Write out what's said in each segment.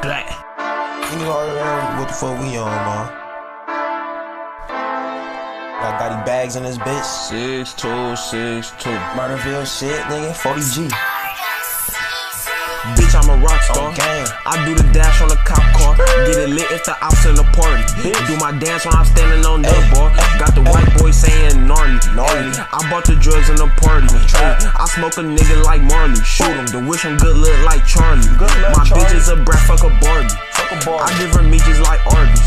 Black. You already know what the fuck we on, man. Got these bags in this bitch. 6262. Murderville shit, nigga. 40G. Bitch, I'm a rock star. Okay. I do the dash on the cop car. Get it lit if the ops in the party. Do my dance when I'm standing on the bar. Got the white boy saying gnarly. I bought the drugs in the party. I smoke a nigga like Marley. Shoot him, then wish him good look like Charlie. My bitch is a brat, fuck a Barbie. I give her meat just like Arby's.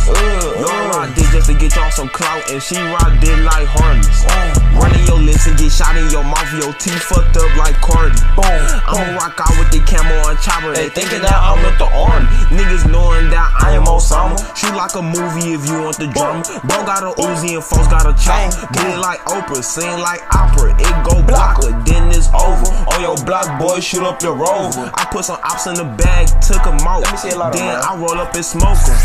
Y'all ride dick just to get y'all some clout, and she ride dick like harness. Running your lips and get shot in your mouth, your teeth fucked up like Cardi. I'ma rock out with the camo and chopper. They thinking that I'm with the army. Niggas knowing that I am Osama. Shoot like a movie if you want the drama. Bro got a Uzi and folks got a chop. Get it like Oprah, sing like opera. It go blocker, then it's over. On your block, boy, shoot up your rover. I put some ops in the bag, took them out. Then I roll up and smoke them.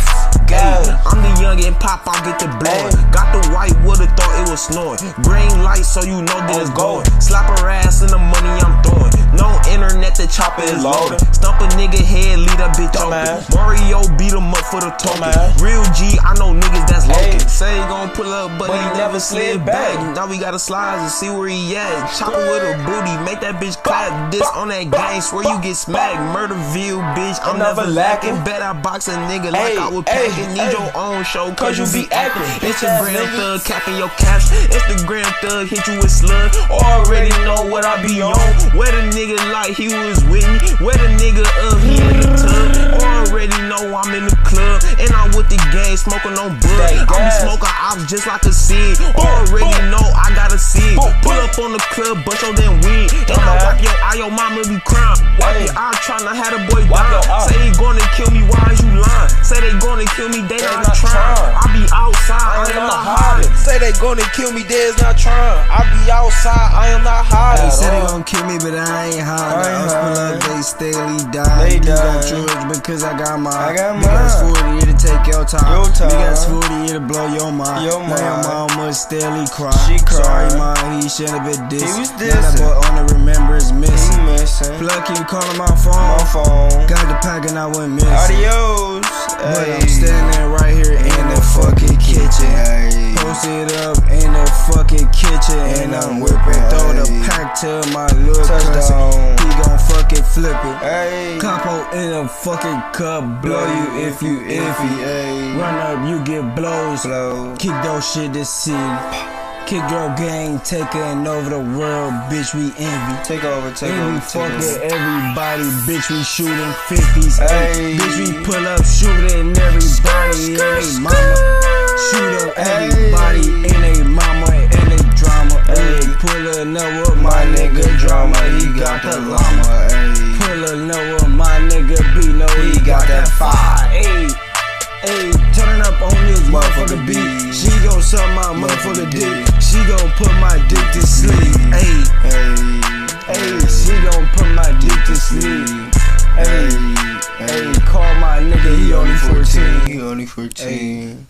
I'm the young and pop, I get the blowing. Got the white, would've thought it was snoring. Green light, so you know that it's going. Slap her ass in the money I'm throwing. No internet, the chopper is loaded. Stump a nigga head, lead that bitch open. Mario beat him up for the token. Real G, I know niggas that's looking. Say he gon' pull up, but he never slid back. Now we gotta slide and see where he at. Chopper with a booty, make that bitch clap. This on that gang, swear you get smacked. Murderville, bitch, I'm never lacking. Bet I box a nigga like I would pack it. Need your own show, cause you be acting. Instagram thug, capping your caps. Instagram thug, hit you with slug. Already know what I be on. Where the nigga like he was with me. Where the nigga he in the tub. Already know I'm in the club. And I'm with the gang, smoking on bud. I be smoking ops just like a seed. Already know I got a seed. Pull up on the club, bust your damn weed. And I wipe your eye, your mama be crying. Wipe your eye, tryna have the boy die. Say they gonna kill me, why is you lying? Say they gonna kill me, they not trying. I be outside, I am not hiding. Say they gonna kill me, they is not trying. I be outside, I am not hiding. They say they gon' kill me, but I ain't hiding. Pull up, they steadily die. You gon' judge because I got mine. Niggas 40 here to take your time. Niggas 40 here to blow your mind. Now your mama steadily cry. Sorry, mom, he shouldn't have been dissing. Now that boy on the remember is missing. Plug keep calling my phone. Got the pack and I went missing. Adios. But I'm standing right here in the fucking kitchen. Posted up in the fucking kitchen. And I'm whipping. Throw the pack to my little cousin. He gon' fucking flip it. Capo in a fucking cup. Blow you if you iffy. Run up, you get blows. Kick those shit to see. Kick your gang, taking over the world, bitch, we envy. Take over. We fucking everybody, bitch, we shooting 50s. Bitch, we pull up, shooting everybody in they mama. Shoot up everybody in they mama and they drama. Pullin' up with my nigga drama, he got the llama. Pullin' up with my nigga B, no, he got that fire. Turning up on this motherfucker beat. She gon' suck my motherfucker dick. She gon' put my dick to sleep. She gon' put my dick to sleep. Call my nigga, he only 14. He only 14.